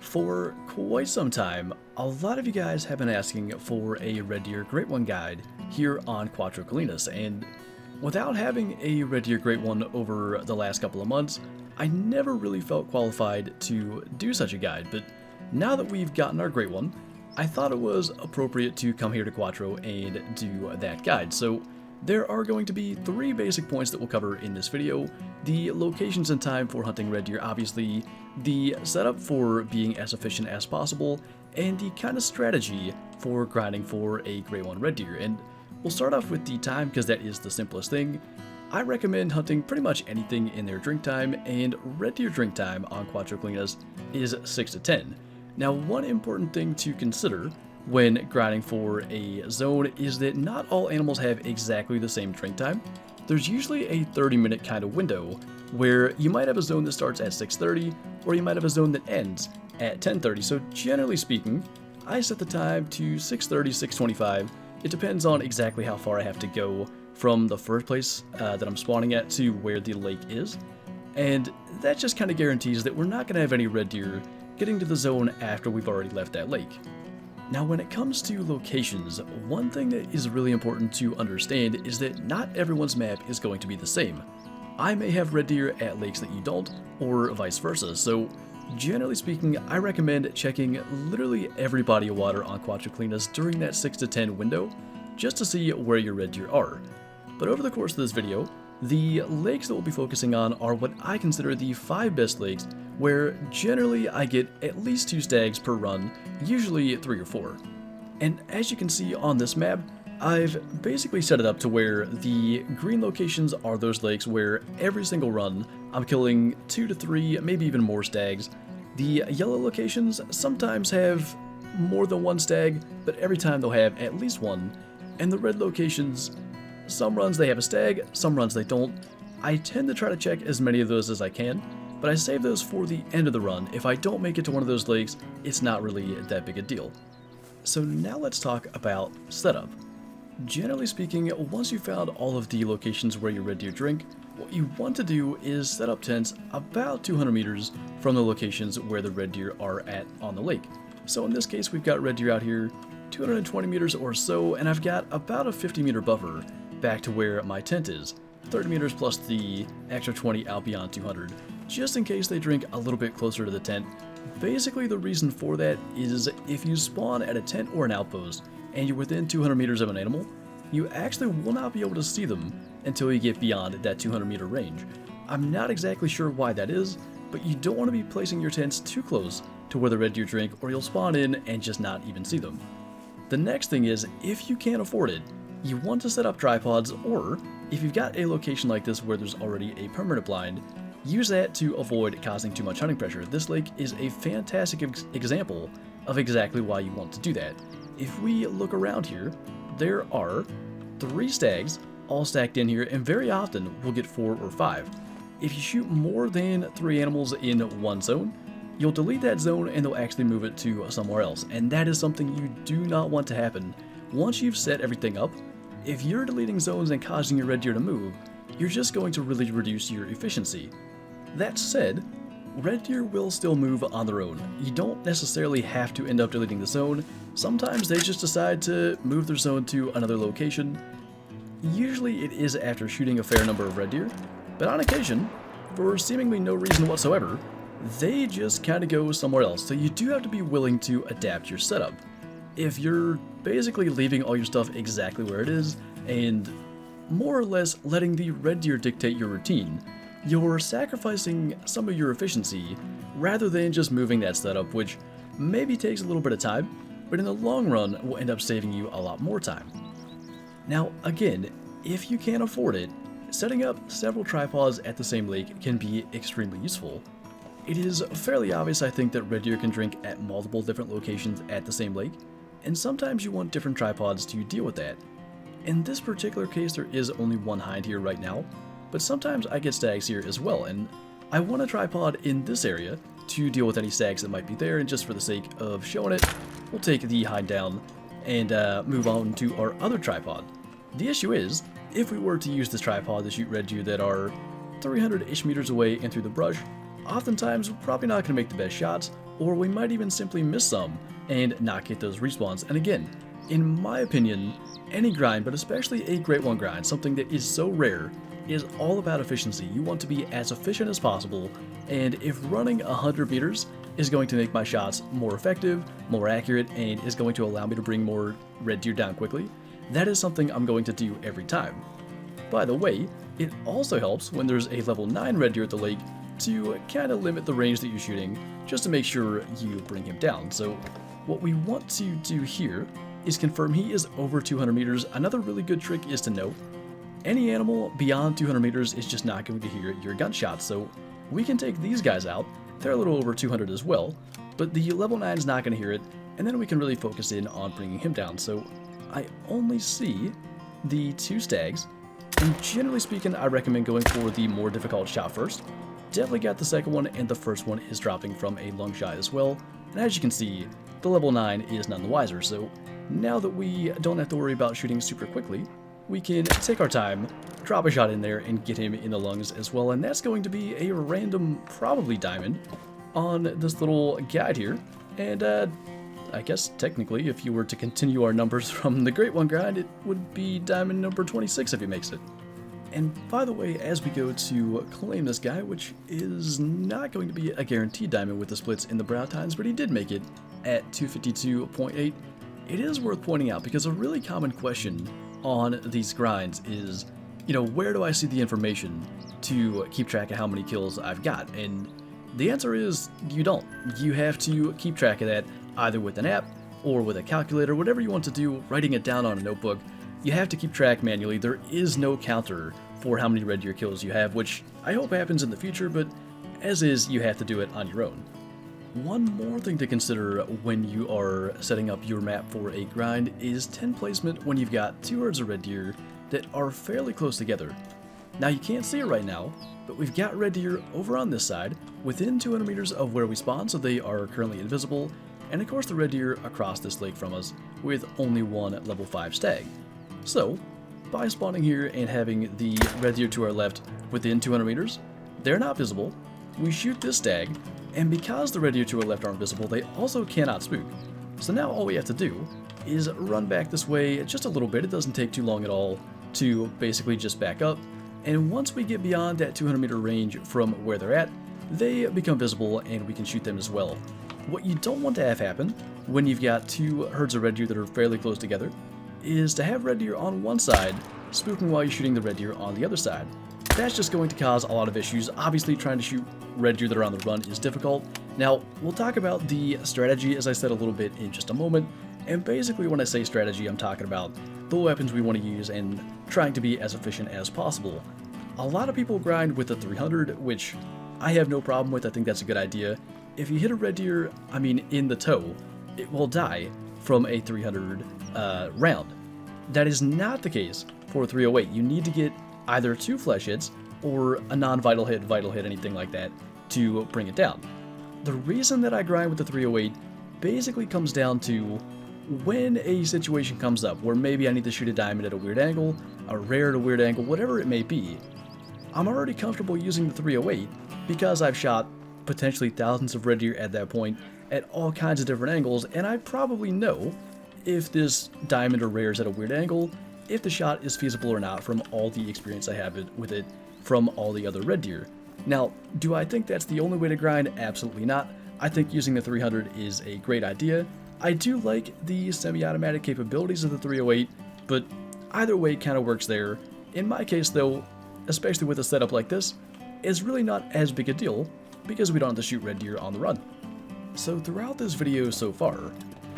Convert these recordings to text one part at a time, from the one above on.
For quite some time, a lot of you guys have been asking for a Red Deer Great One guide here on Cuatro Colinas, and without having a Red Deer Great One over the last couple of months, I never really felt qualified to do such a guide, but now that we've gotten our Great One, I thought it was appropriate to come here to Cuatro and do that guide. So there are going to be 3 basic points that we'll cover in this video: the locations and time for hunting red deer, obviously, the setup for being as efficient as possible, and the kind of strategy for grinding for a Great One red deer. And we'll start off with the time because that is the simplest thing. I recommend hunting pretty much anything in their drink time, and red deer drink time on Cuatro Colinas is 6 to 10. Now, one important thing to consider when grinding for a zone is that not all animals have exactly the same drink time. There's usually a 30-minute kind of window where you might have a zone that starts at 6:30, or you might have a zone that ends at 10:30. So generally speaking, I set the time to 6:30, 6:25. It depends on exactly how far I have to go from the first place that I'm spawning at to where the lake is. And that just kind of guarantees that we're not going to have any red deer getting to the zone after we've already left that lake. Now, when it comes to locations, one thing that is really important to understand is that not everyone's map is going to be the same. I may have red deer at lakes that you don't, or vice versa, so generally speaking, I recommend checking literally every body of water on Cuatro Colinas during that 6 to 10 window, just to see where your red deer are. But over the course of this video, the lakes that we'll be focusing on are what I consider the 5 best lakes, where generally I get at least 2 stags per run, usually 3 or 4. And as you can see on this map, I've basically set it up to where the green locations are those lakes where every single run I'm killing 2 to 3, maybe even more stags. The yellow locations sometimes have more than 1 stag, but every time they'll have at least 1. And the red locations, some runs they have a stag, some runs they don't. I tend to try to check as many of those as I can, but I save those for the end of the run. If I don't make it to one of those lakes, it's not really that big a deal. So now let's talk about setup. Generally speaking, once you've found all of the locations where your red deer drink, what you want to do is set up tents about 200 meters from the locations where the red deer are at on the lake. So in this case, we've got red deer out here 220 meters or so, and I've got about a 50 meter buffer back to where my tent is, 30 meters plus the extra 20 out beyond 200, just in case they drink a little bit closer to the tent. Basically, the reason for that is if you spawn at a tent or an outpost and you're within 200 meters of an animal, you actually will not be able to see them until you get beyond that 200 meter range. I'm not exactly sure why that is, but you don't want to be placing your tents too close to where the red deer drink, or you'll spawn in and just not even see them. The next thing is, if you can't afford it, you want to set up tripods, or if you've got a location like this where there's already a permanent blind, use that to avoid causing too much hunting pressure. This lake is a fantastic example of exactly why you want to do that. If we look around here, there are 3 stags all stacked in here, and very often we'll get 4 or 5. If you shoot more than 3 animals in one zone, you'll delete that zone and they'll actually move it to somewhere else, and that is something you do not want to happen. Once you've set everything up, if you're deleting zones and causing your red deer to move, you're just going to really reduce your efficiency. That said, red deer will still move on their own. You don't necessarily have to end up deleting the zone. Sometimes they just decide to move their zone to another location. Usually it is after shooting a fair number of red deer, but on occasion, for seemingly no reason whatsoever, they just kind of go somewhere else, so you do have to be willing to adapt your setup. If you're basically leaving all your stuff exactly where it is, and more or less letting the red deer dictate your routine, you're sacrificing some of your efficiency rather than just moving that setup, which maybe takes a little bit of time, but in the long run will end up saving you a lot more time. Now again, if you can't afford it, setting up several tripods at the same lake can be extremely useful. It is fairly obvious, I think, that red deer can drink at multiple different locations at the same lake, and sometimes you want different tripods to deal with that. In this particular case, there is only 1 hind here right now, but sometimes I get stags here as well, and I want a tripod in this area to deal with any stags that might be there, and just for the sake of showing it, we'll take the hind down and move on to our other tripod. The issue is, if we were to use this tripod to shoot red deer that are 300-ish meters away and through the brush, oftentimes we're probably not going to make the best shots, or we might even simply miss some and not get those respawns. And again, in my opinion, any grind, but especially a Great One grind, something that is so rare, is all about efficiency. You want to be as efficient as possible, and if running 100 meters is going to make my shots more effective, more accurate, and is going to allow me to bring more red deer down quickly, that is something I'm going to do every time. By the way, it also helps when there's a level 9 red deer at the lake to kind of limit the range that you're shooting, just to make sure you bring him down. So what we want to do here is confirm he is over 200 meters. Another really good trick is to note, any animal beyond 200 meters is just not going to hear your gunshot, so we can take these guys out. They're a little over 200 as well, but the level 9 is not going to hear it, and then we can really focus in on bringing him down. So I only see the 2 stags, and generally speaking, I recommend going for the more difficult shot first. Definitely got the second one, and the first one is dropping from a long shot as well, and as you can see, the level 9 is none the wiser, so now that we don't have to worry about shooting super quickly, we can take our time, drop a shot in there, and get him in the lungs as well. And that's going to be a random, probably diamond, on this little guide here. And I guess technically, if you were to continue our numbers from the Great One grind, it would be diamond number 26 if he makes it. And by the way, as we go to claim this guy, which is not going to be a guaranteed diamond with the splits in the brow tines, but he did make it at 252.8, it is worth pointing out, because a really common question on these grinds is, you know, where do I see the information to keep track of how many kills I've got? And the answer is, you don't. You have to keep track of that either with an app or with a calculator, whatever you want to do, writing it down on a notebook. You have to keep track manually. There is no counter for how many red deer kills you have, which I hope happens in the future, but as is, you have to do it on your own. One more thing to consider when you are setting up your map for a grind is tent placement when you've got 2 herds of red deer that are fairly close together. Now you can't see it right now, but we've got red deer over on this side within 200 meters of where we spawn, so they are currently invisible, and of course the red deer across this lake from us with only 1 level 5 stag. So by spawning here and having the red deer to our left within 200 meters, they're not visible. We shoot this stag, and because the red deer to our left aren't visible, they also cannot spook. So now all we have to do is run back this way just a little bit. It doesn't take too long at all to basically just back up, and once we get beyond that 200 meter range from where they're at, they become visible and we can shoot them as well. What you don't want to have happen when you've got 2 herds of red deer that are fairly close together is to have red deer on one side spooking while you're shooting the red deer on the other side. That's just going to cause a lot of issues. Obviously, trying to shoot red deer that are on the run is difficult. Now, we'll talk about the strategy, as I said, a little bit in just a moment. And basically, when I say strategy, I'm talking about the weapons we want to use and trying to be as efficient as possible. A lot of people grind with the 300, which I have no problem with. I think that's a good idea. If you hit a red deer, in the toe, it will die from a 300 round. That is not the case for 308. You need to get either 2 flesh hits or a non-vital hit, vital hit, anything like that to bring it down. The reason that I grind with the 308 basically comes down to when a situation comes up where maybe I need to shoot a diamond at a weird angle, a rare at a weird angle, whatever it may be, I'm already comfortable using the 308 because I've shot potentially thousands of red deer at that point at all kinds of different angles, and I probably know if this diamond or rare is at a weird angle, if the shot is feasible or not from all the experience I have with it from all the other red deer. Now, do I think that's the only way to grind? Absolutely not. I think using the 300 is a great idea. I do like the semi-automatic capabilities of the 308, but either way kind of works there. In my case though, especially with a setup like this, it's really not as big a deal because we don't have to shoot red deer on the run. So throughout this video so far,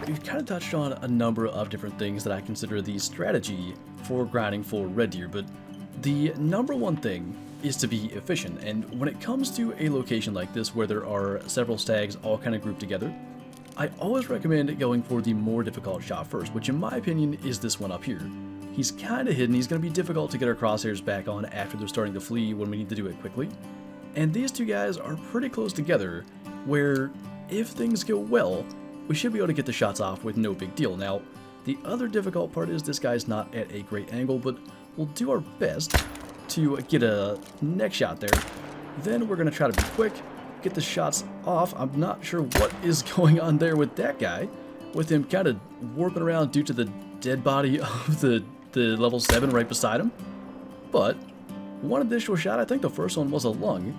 we've kind of touched on a number of different things that I consider the strategy for grinding for red deer, but the number one thing is to be efficient. And when it comes to a location like this where there are several stags all kind of grouped together, I always recommend going for the more difficult shot first, which in my opinion is this one up here. He's kind of hidden. He's going to be difficult to get our crosshairs back on after they're starting to flee when we need to do it quickly. And these 2 guys are pretty close together where if things go well, we should be able to get the shots off with no big deal. Now, the other difficult part is this guy's not at a great angle, but we'll do our best to get a neck shot there. Then we're going to try to be quick, get the shots off. I'm not sure what is going on there with that guy, with him kind of warping around due to the dead body of the level 7 right beside him. But one additional shot, I think the first one was a lung,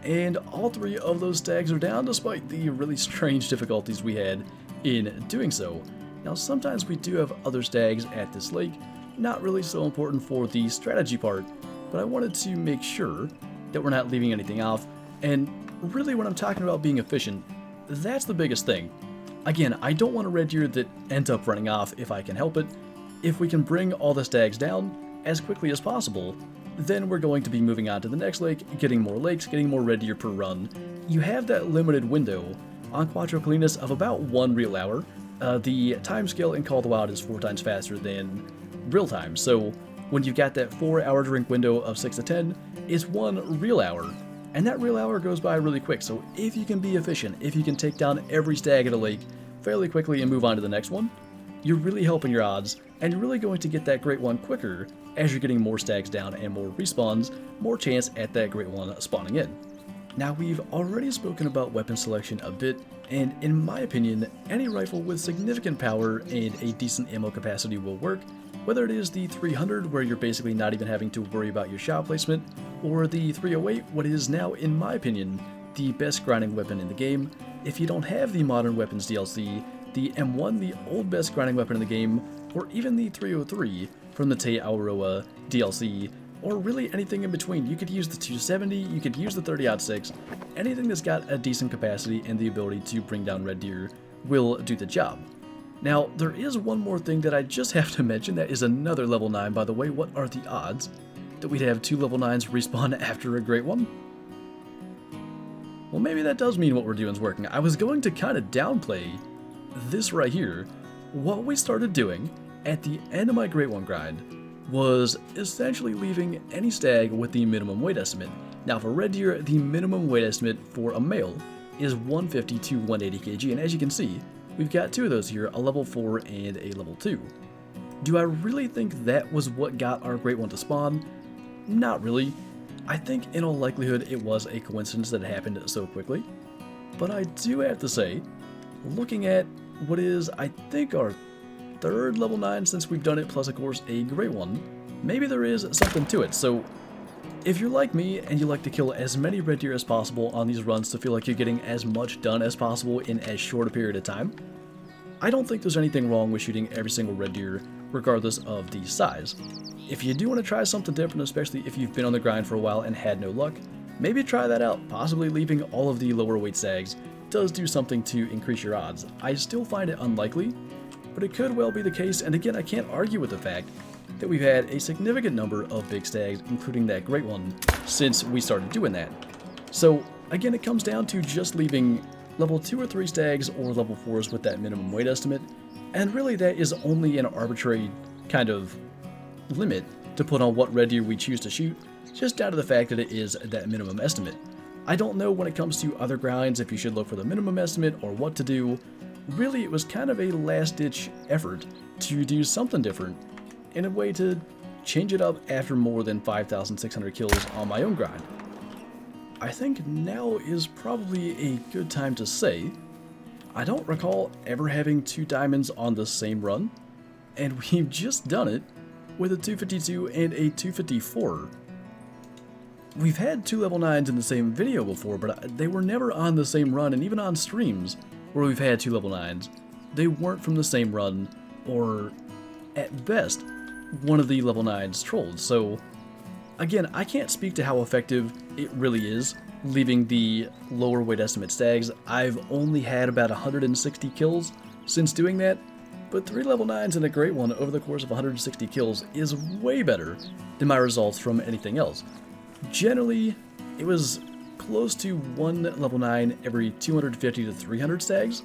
and all 3 of those stags are down despite the really strange difficulties we had in doing so. Now sometimes we do have other stags at this lake, not really so important for the strategy part, but I wanted to make sure that we're not leaving anything off. And really, when I'm talking about being efficient, that's the biggest thing. Again, I don't want a red deer that ends up running off if I can help it. If we can bring all the stags down as quickly as possible, then we're going to be moving on to the next lake, getting more lakes, getting more red deer per run. You have that limited window on Cuatro Colinas of about 1 real hour. The time scale in Call of the Wild is 4 times faster than real time, so when you've got that 4-hour drink window of 6 to 10, it's 1 real hour. And that real hour goes by really quick, so if you can be efficient, if you can take down every stag at a lake fairly quickly and move on to the next one, you're really helping your odds, and you're really going to get that great one quicker as you're getting more stags down and more respawns, more chance at that great one spawning in. Now, we've already spoken about weapon selection a bit, and in my opinion, any rifle with significant power and a decent ammo capacity will work, whether it is the 300 where you're basically not even having to worry about your shot placement, or the 308, what is now, in my opinion, the best grinding weapon in the game. If you don't have the Modern Weapons DLC, the M1, the old best grinding weapon in the game, or even the 303 from the Aurora DLC, or really anything in between. You could use the 270, you could use the 30-06, anything that's got a decent capacity and the ability to bring down red deer will do the job. Now, there is one more thing that I just have to mention that is another level 9, by the way. What are the odds that we'd have 2 level 9s respawn after a great one? Well, maybe that does mean what we're doing is working. I was going to kind of downplay this right here. What we started doing at the end of my great one grind was essentially leaving any stag with the minimum weight estimate. Now, for red deer, the minimum weight estimate for a male is 150 to 180 kg, and as you can see, we've got 2 of those here, a level 4 and a level 2. Do I really think that was what got our great one to spawn? Not really. I think in all likelihood it was a coincidence that it happened so quickly. But I do have to say, looking at what is, I think, our 3rd level 9 since we've done it, plus of course a great one, maybe there is something to it. So if you're like me and you like to kill as many red deer as possible on these runs to feel like you're getting as much done as possible in as short a period of time, I don't think there's anything wrong with shooting every single red deer regardless of the size. If you do want to try something different, especially if you've been on the grind for a while and had no luck, maybe try that out. Possibly leaving all of the lower weight stags does do something to increase your odds. I still find it unlikely, but it could well be the case, and again, I can't argue with the fact that we've had a significant number of big stags, including that great one, since we started doing that. So again, it comes down to just leaving level 2 or 3 stags or level 4s with that minimum weight estimate, and really that is only an arbitrary kind of limit to put on what red deer we choose to shoot, just down to the fact that it is that minimum estimate. I don't know when it comes to other grinds if you should look for the minimum estimate or what to do. Really, it was kind of a last-ditch effort to do something different in a way to change it up after more than 5,600 kills on my own grind. I think now is probably a good time to say, I don't recall ever having 2 diamonds on the same run, and we've just done it with a 252 and a 254. We've had 2 level 9s in the same video before, but they were never on the same run, and even on streams where we've had 2 level 9s, they weren't from the same run, or at best, one of the level 9s trolled. So again, I can't speak to how effective it really is leaving the lower weight estimate stags. I've only had about 160 kills since doing that, but 3 level 9s and a great one over the course of 160 kills is way better than my results from anything else. Generally, it was close to 1 level 9 every 250 to 300 stags,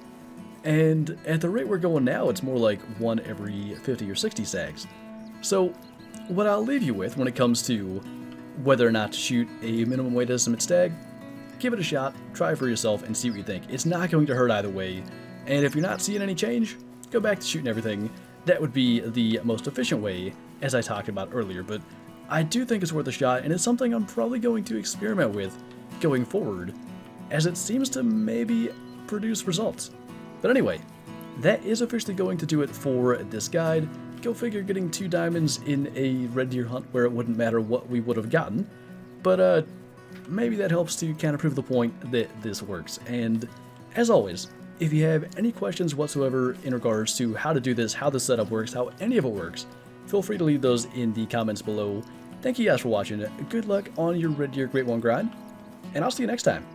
and at the rate we're going now, it's more like 1 every 50 or 60 stags. So what I'll leave you with when it comes to whether or not to shoot a minimum weight estimate stag, give it a shot, try for yourself, and see what you think. It's not going to hurt either way, and if you're not seeing any change, go back to shooting everything. That would be the most efficient way, as I talked about earlier, but I do think it's worth a shot, and it's something I'm probably going to experiment with going forward as it seems to maybe produce results. But anyway, that is officially going to do it for this guide. Go figure, getting 2 diamonds in a red deer hunt where it wouldn't matter what we would have gotten. But maybe that helps to kind of prove the point that this works. And as always, if you have any questions whatsoever in regards to how to do this, how the setup works, how any of it works, feel free to leave those in the comments below. Thank you guys for watching. Good luck on your Red Deer Great One grind, and I'll see you next time.